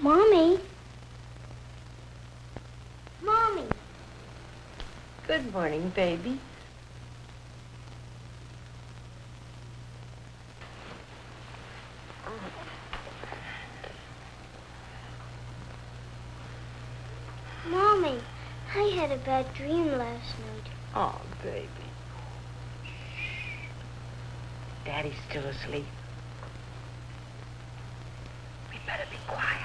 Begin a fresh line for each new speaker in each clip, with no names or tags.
Mommy. Mommy.
Good morning, baby.
Mommy, I had a bad dream last night.
Oh, baby. Daddy's still asleep. We better be quiet.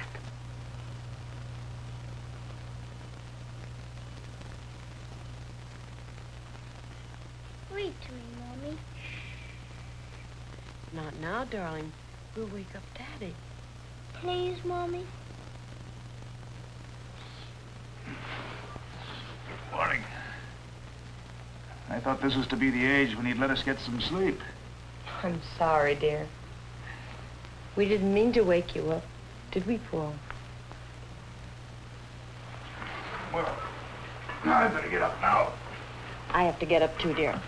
Read to me, Mommy.
Not now, darling. We'll wake up Daddy.
Please, Mommy.
Good morning. I thought this was to be the age when he'd let us get some sleep.
I'm sorry, dear. We didn't mean to wake you up, did we, Paul?
Well, I better get up now.
I have to get up too, dear.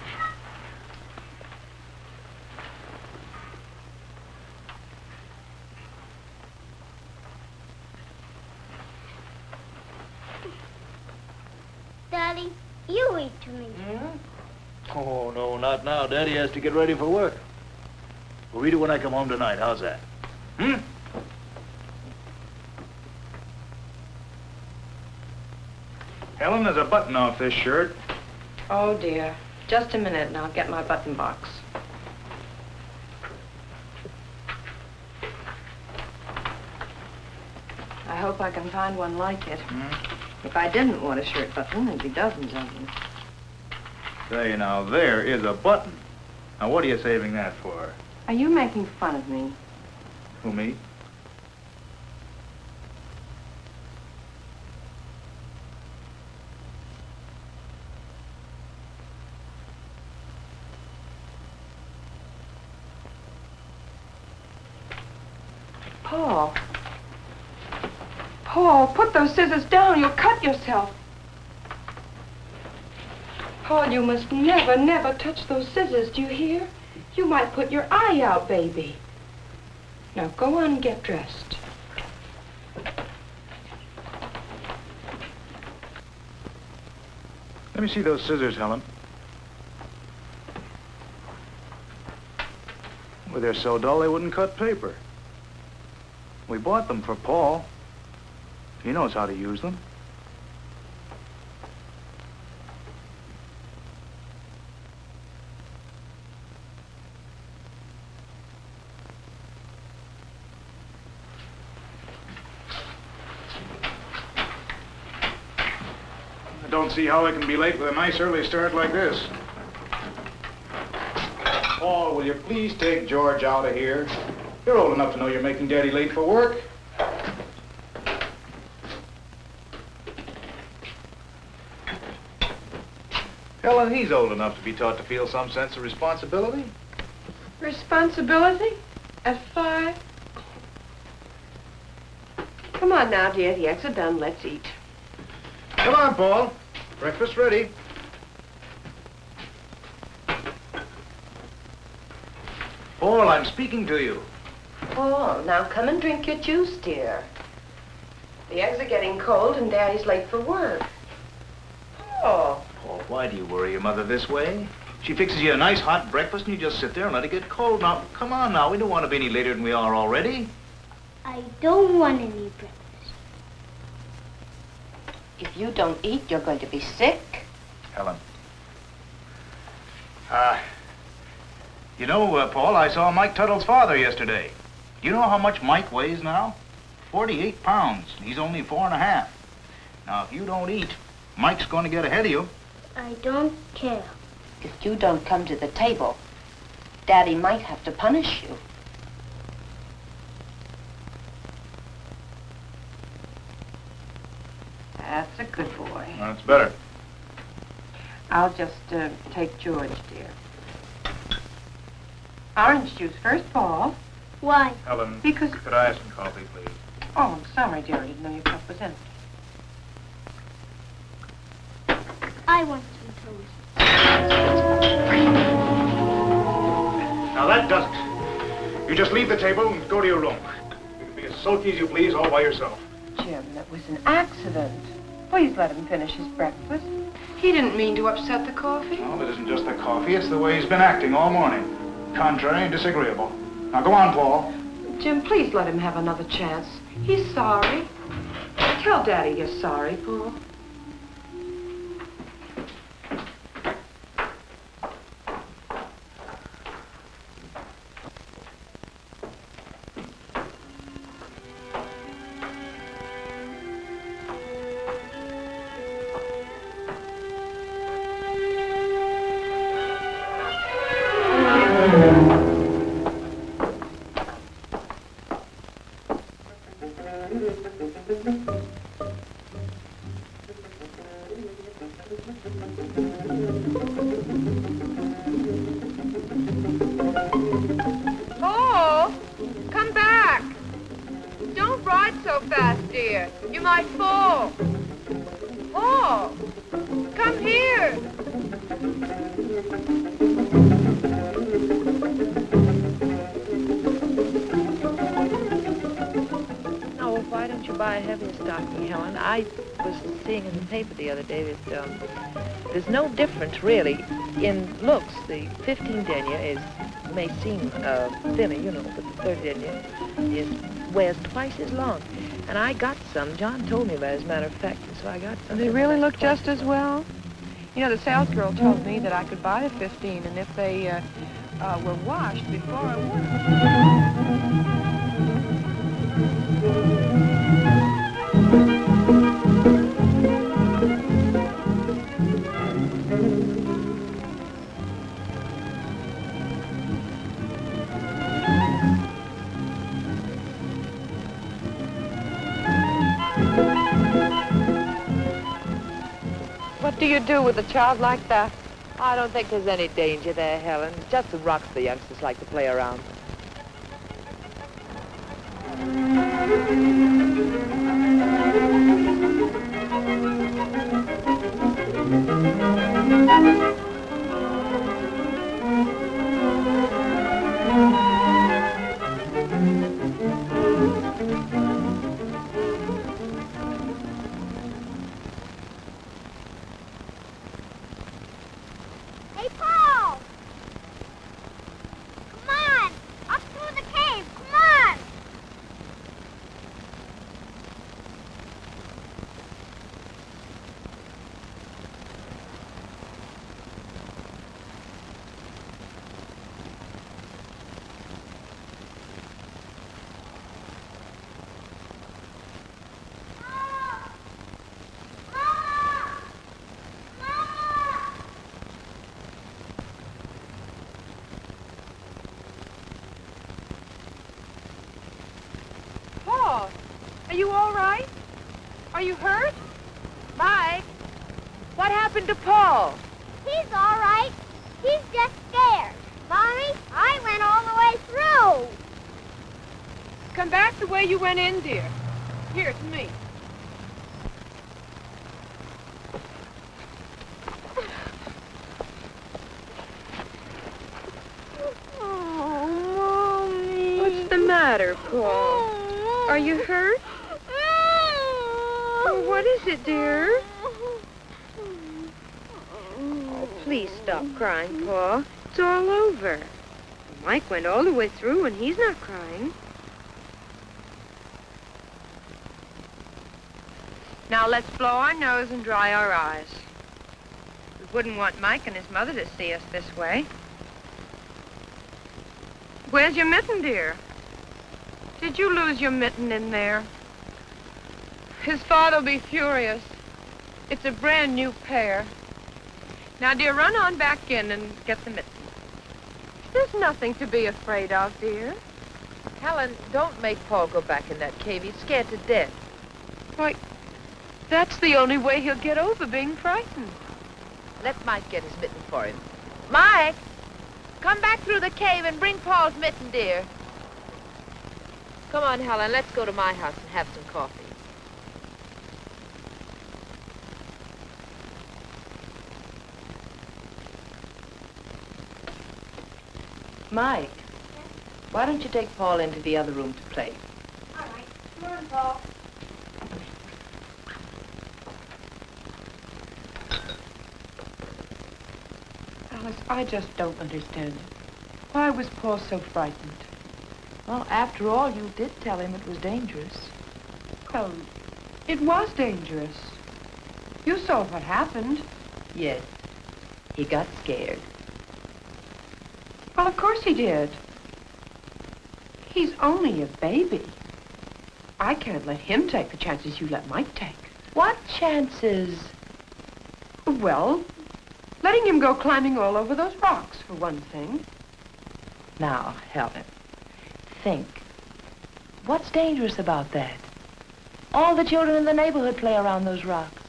Daddy, you read to me.
Oh, no, not now. Daddy has to get ready for work. We'll read it when I come home tonight. How's that? Helen, there's a button off this shirt.
Oh, dear. Just a minute and I'll get my button box. I hope I can find one like it. If I didn't want a shirt button, there'd be dozens of them.
Say, now, there is a button. Now, what are you saving that for?
Are you making fun of me?
Who, me?
Paul. Paul, put those scissors down. You'll cut yourself. Paul, you must never, never touch those scissors. Do you hear? You might put your eye out, baby. Now go on and get dressed.
Let me see those scissors, Helen. Well, they're so dull they wouldn't cut paper. We bought them for Paul. He knows how to use them. I don't see how I can be late with a nice early start like this. Paul, will you please take George out of here? You're old enough to know you're making Daddy late for work. Helen, he's old enough to be taught to feel some sense of responsibility.
Responsibility? At 5? Come on now, dear. The eggs are done. Let's eat.
Come on, Paul. Breakfast ready. Paul, I'm speaking to you.
Paul, now come and drink your juice, dear. The eggs are getting cold and Daddy's late for work. Paul.
Paul, why do you worry your mother this way? She fixes you a nice hot breakfast and you just sit there and let it get cold. Now, come on now. We don't want to be any later than we are already.
I don't want any breakfast.
If you don't eat, you're going to be sick.
Helen. You know, Paul, I saw Mike Tuttle's father yesterday. Do you know how much Mike weighs now? 48 pounds. He's only 4.5. Now, if you don't eat, Mike's going to get ahead of you.
I don't care.
If you don't come to the table, Daddy might have to punish you. That's a good boy.
That's better.
I'll just take George, dear. Orange juice first, Paul.
Why?
Helen,
Because...
could I have some coffee, please?
Oh, I'm sorry, dear. I didn't know your cup was empty.
I want some toast.
Now that does it. You just leave the table and go to your room. You can be as
sulky as you please all by yourself.
Jim, that was an accident. Please let him finish his breakfast. He didn't mean to upset the coffee.
Well, it isn't just the coffee. It's the way he's been acting all morning. Contrary and disagreeable. Now, go on, Paul.
Jim, please let him have another chance. He's sorry. Tell Daddy you're sorry, Paul. Paul, come back. Don't ride so fast, dear. You might fall. Paul, come here.
Oh, why don't you buy a heavier stocking, Helen? I was seeing in the paper the other day that there's no difference, really, in looks. The 15 denier may seem thinner, you know, but the 30 denier wears twice as long. And I got some. John told me about it, as a matter of fact, and so I got some.
They really look just as well. You know, the sales girl told me that I could buy a 15, and if they were washed before I wore them. What do you do with a child like that?
I don't think there's any danger there, Helen. It's just the rocks the youngsters like to play around.
Hey, Paul! Come on! Up through the cave! Come on!
Paul, are you all right? Are you hurt?
Mike, what happened to Paul?
He's all right. He's just scared. Mommy, I went all the way through.
Come back the way you went in, dear. Here, to me.
Oh, Mommy.
What's the matter, Paul? Are you hurt? Oh, what is it, dear? Oh, please stop crying, Paul. It's all over. Mike went all the way through and he's not crying. Now let's blow our nose and dry our eyes. We wouldn't want Mike and his mother to see us this way. Where's your mitten, dear? Did you lose your mitten in there? His father'll be furious. It's a brand new pair. Now, dear, run on back in and get the mitten. There's nothing to be afraid of, dear.
Helen, don't make Paul go back in that cave. He's scared to death.
Why, that's the only way he'll get over being frightened.
Let Mike get his mitten for him. Mike, come back through the cave and bring Paul's mitten, dear. Come on, Helen, let's go to my house and have some coffee. Mike, why don't you take Paul into the other room to play?
All right. turn, Paul.
Alice, I just don't understand it. Why was Paul so frightened?
Well, after all, you did tell him it was dangerous.
Well, it was dangerous. You saw what happened.
Yes. He got scared.
Well, of course he did. He's only a baby. I can't let him take the chances you let Mike take.
What chances?
Well, letting him go climbing all over those rocks, for one thing.
Now, Helen, think. What's dangerous about that? All the children in the neighborhood play around those rocks.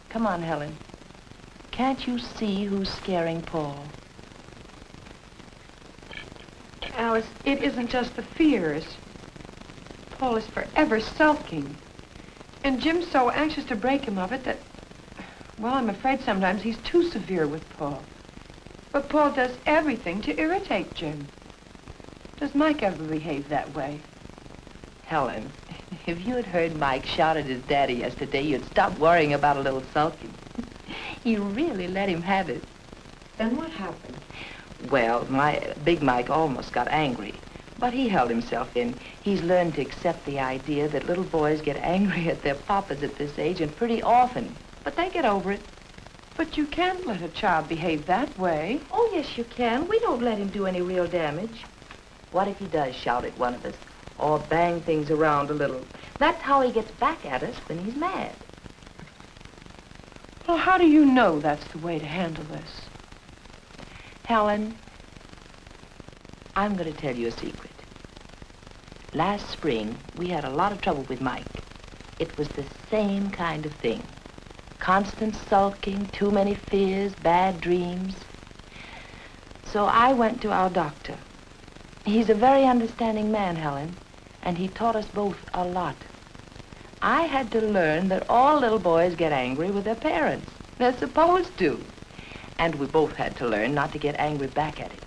Come on, Helen. Can't you see who's scaring Paul?
Alice, it isn't just the fears. Paul is forever sulking. And Jim's so anxious to break him of it that, well, I'm afraid sometimes he's too severe with Paul. But Paul does everything to irritate Jim. Does Mike ever behave that way?
Helen, if you had heard Mike shout at his daddy yesterday, you'd stop worrying about a little sulking. You really let him have it.
Then what happened?
Well, Big Mike almost got angry, but he held himself in. He's learned to accept the idea that little boys get angry at their papas at this age, and pretty often. But they get over it.
But you can't let a child behave that way.
Oh, yes, you can. We don't let him do any real damage. What if he does shout at one of us or bang things around a little? That's how he gets back at us when he's mad.
Well, how do you know that's the way to handle this?
Helen, I'm going to tell you a secret. Last spring, we had a lot of trouble with Mike. It was the same kind of thing. Constant sulking, too many fears, bad dreams. So I went to our doctor. He's a very understanding man, Helen, and he taught us both a lot. I had to learn that all little boys get angry with their parents. They're supposed to. And we both had to learn not to get angry back at it.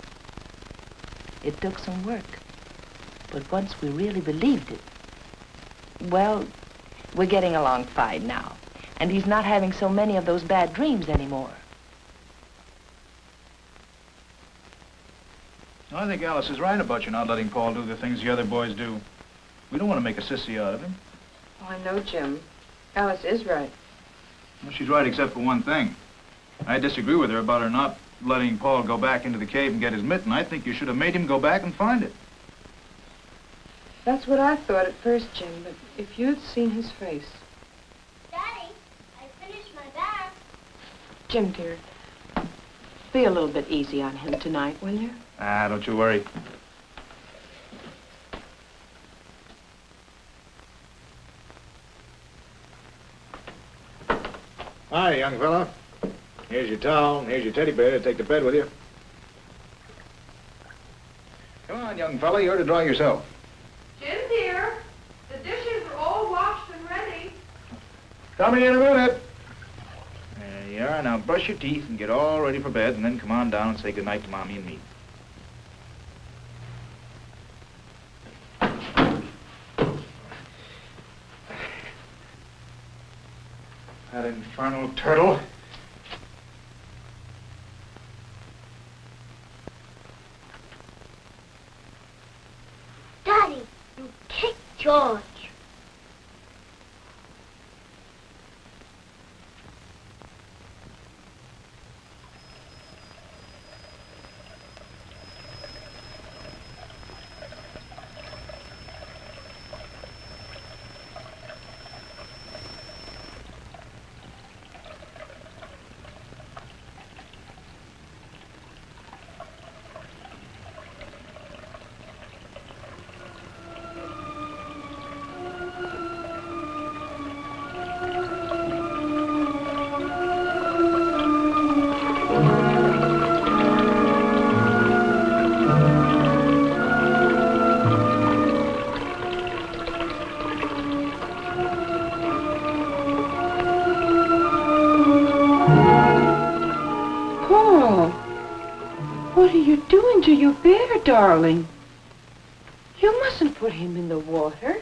It took some work. But once we really believed it, well, we're getting along fine now. And he's not having so many of those bad dreams anymore.
I think Alice is right about you not letting Paul do the things the other boys do. We don't want to make a sissy out of him.
Oh, I know, Jim. Alice is right.
Well, she's right except for one thing. I disagree with her about her not letting Paul go back into the cave and get his mitten. I think you should have made him go back and find it.
That's what I thought at first, Jim, but if you'd seen his face.
Daddy, I finished my bath.
Jim, dear, be a little bit easy on him tonight, will you?
Ah, don't you worry. Hi, young fella. Here's your towel, and here's your teddy bear to take to bed with you. Come on, young fella, you're to dry yourself.
Jim, dear, the dishes are all washed and ready.
Coming in a minute. There you are. Now brush your teeth and get all ready for bed, and then come on down and say goodnight to Mommy and me. That infernal turtle.
Daddy, you kicked George.
What are you doing to your bear, darling? You mustn't put him in the water.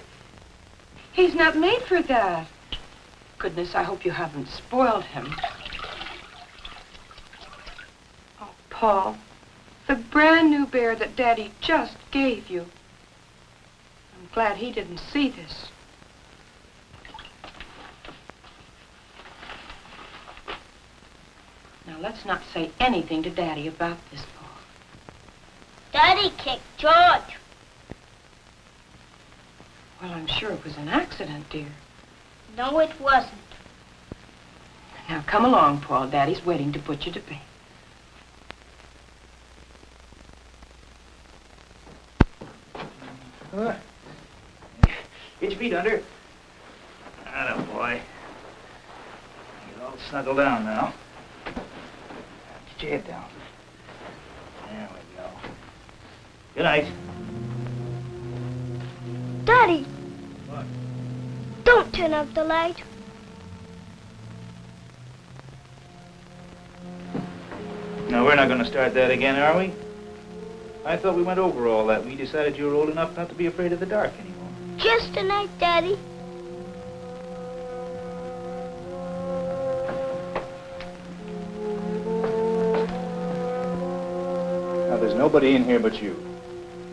He's not made for that. Goodness, I hope you haven't spoiled him. Oh, Paul, the brand new bear that Daddy just gave you. I'm glad he didn't see this. Now, let's not say anything to Daddy about this, Paul.
Daddy kicked George.
Well, I'm sure it was an accident, dear.
No, it wasn't.
Now, come along, Paul. Daddy's waiting to put you to bed.
Get your feet under. Atta boy. You're all snuggled down now. Get your head down. There we go. Good night.
Daddy,
What?
don't turn up the light.
No, we're not going to start that again, are we? I thought we went over all that. We decided you were old enough not to be afraid of the dark anymore.
Just tonight, Daddy.
Now, there's nobody in here but you.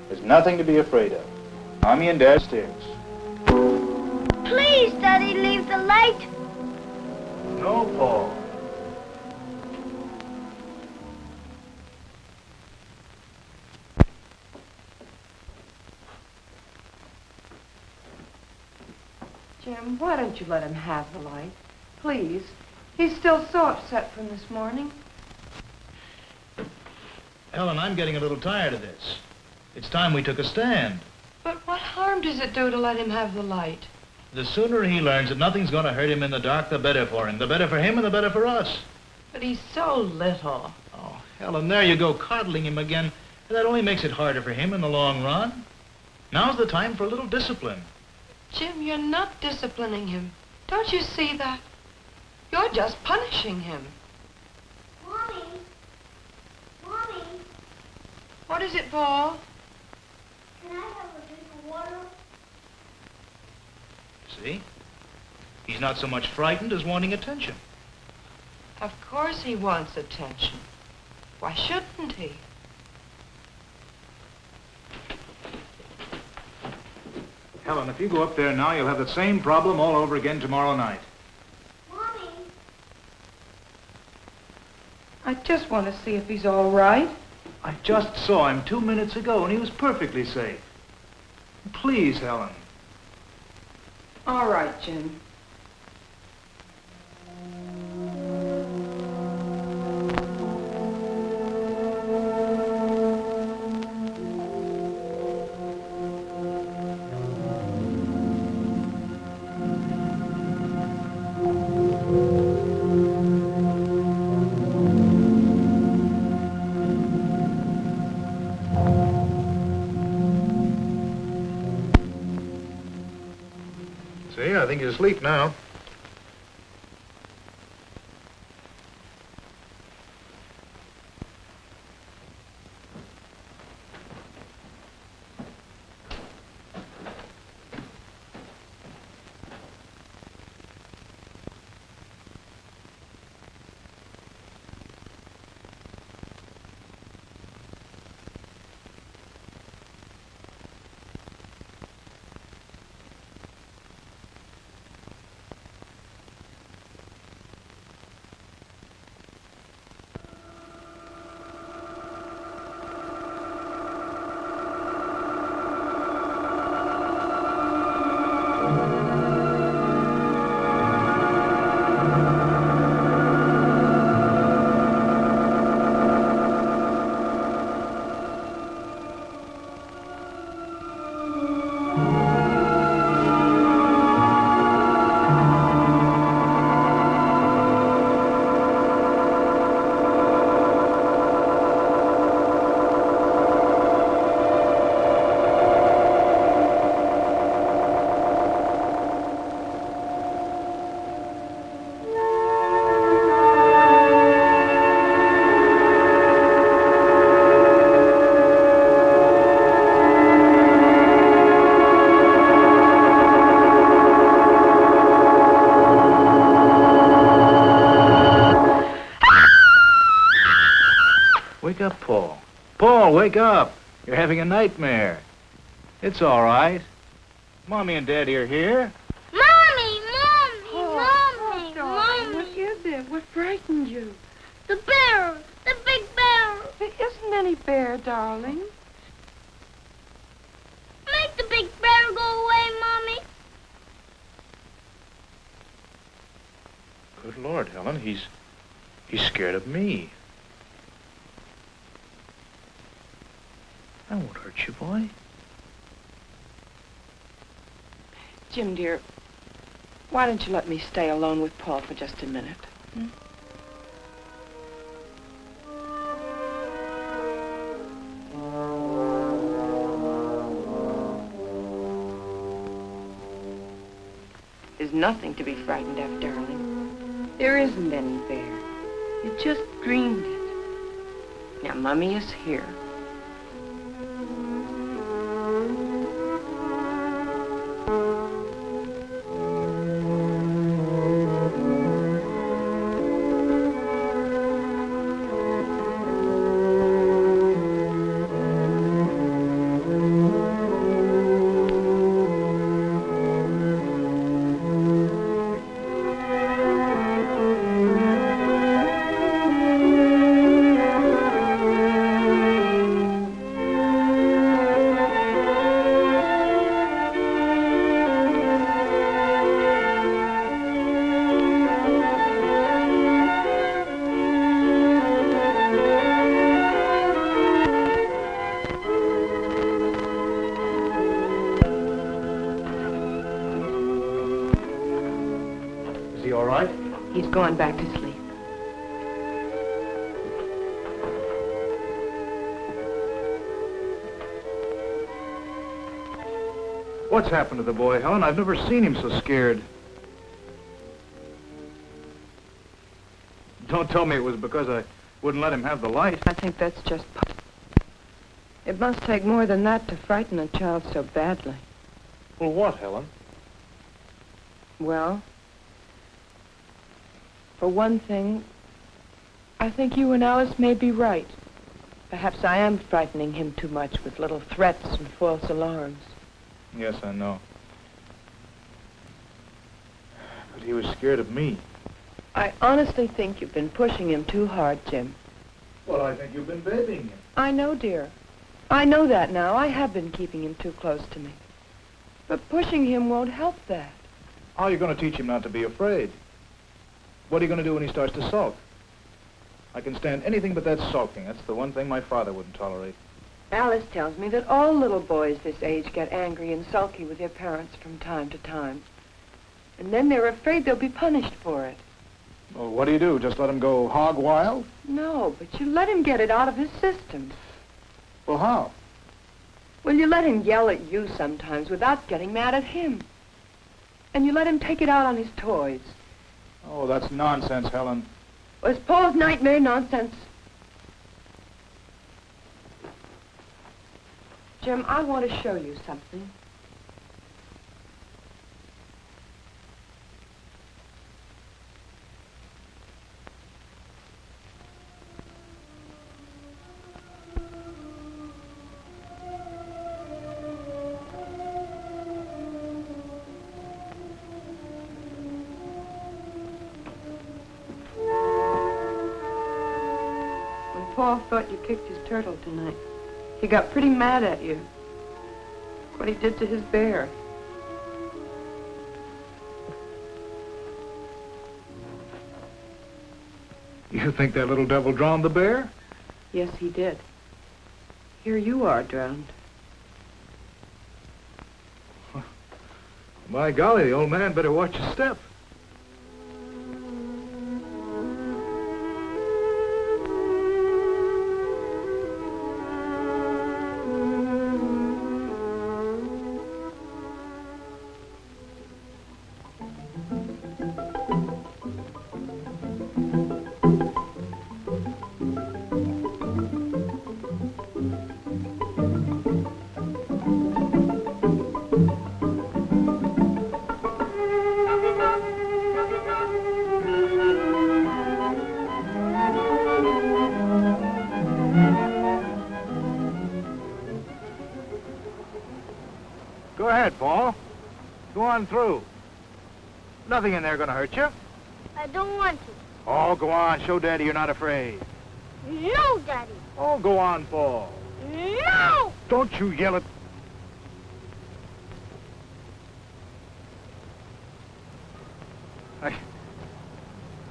There's nothing to be afraid of. Mommy and Dad stairs.
Please, Daddy, leave the light.
No, Paul.
Jim, why don't you let him have the light? Please. He's still so upset from this morning.
Helen, I'm getting a little tired of this. It's time we took a stand.
But what harm does it do to let him have the light?
The sooner he learns that nothing's going to hurt him in the dark, the better for him. The better for him and the better for us.
But he's so little.
Oh, Helen, there you go, coddling him again. That only makes it harder for him in the long run. Now's the time for a little discipline.
Jim, you're not disciplining him. Don't you see that? You're just punishing him.
Mommy. Mommy,
What is it, Paul?
can I have a drink of water?
See? He's not so much frightened as wanting attention.
Of course he wants attention. Why shouldn't he?
Helen, if you go up there now, you'll have the same problem all over again tomorrow night.
Mommy.
I just want to see if he's all right.
I just saw him 2 minutes ago, and he was perfectly safe. Please, Helen.
All right, Jim.
See, I think he's asleep now. Paul, wake up. You're having a nightmare. It's all right. Mommy and Daddy are here.
Mommy!
Darling,
Mommy!
what is it? What frightened you?
The bear! The big bear!
There isn't any bear, darling.
Make the big bear go away, Mommy.
Good Lord, Helen, he's scared of me. I won't hurt you, boy.
Jim, dear, why don't you let me stay alone with Paul for just a minute? Hmm? There's nothing to be frightened of, darling. There isn't any bear. You just dreamed it. Now, Mummy is here. He's gone back to sleep.
What's happened to the boy, Helen? I've never seen him so scared. Don't tell me it was because I wouldn't let him have the light.
I think that's just... It must take more than that to frighten a child so badly.
Well, what, Helen?
Well, for one thing, I think you and Alice may be right. Perhaps I am frightening him too much with little threats and false alarms.
Yes, I know. But he was scared of me.
I honestly think you've been pushing him too hard, Jim.
Well, I think you've been babying him.
I know, dear. I know that now. I have been keeping him too close to me. But pushing him won't help that.
How are you going to teach him not to be afraid? What are you going to do when he starts to sulk? I can stand anything but that sulking. That's the one thing my father wouldn't tolerate.
Alice tells me that all little boys this age get angry and sulky with their parents from time to time. And then they're afraid they'll be punished for it.
Well, what do you do? Just let him go hog wild?
No, but you let him get it out of his system.
Well, how?
Well, you let him yell at you sometimes without getting mad at him. And you let him take it out on his toys.
Oh, that's nonsense, Helen.
Was Paul's nightmare nonsense? Jim, I want to show you something. Paul thought you kicked his turtle tonight. He got pretty mad at you. What he did to his bear.
You think that little devil drowned the bear?
Yes, he did. Here you are, drowned.
My golly, the old man better watch his step. Go ahead, Paul. Go on through. Nothing in there gonna hurt you.
I don't want to.
Oh, go on. Show Daddy you're not afraid.
No, Daddy.
Oh, go on, Paul.
No!
Don't you yell at...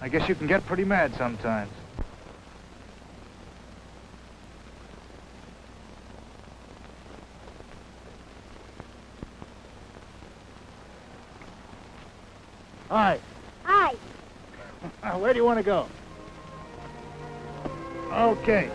I guess you can get pretty mad sometimes. Hi.
Hi.
Where do you want to go? Okay.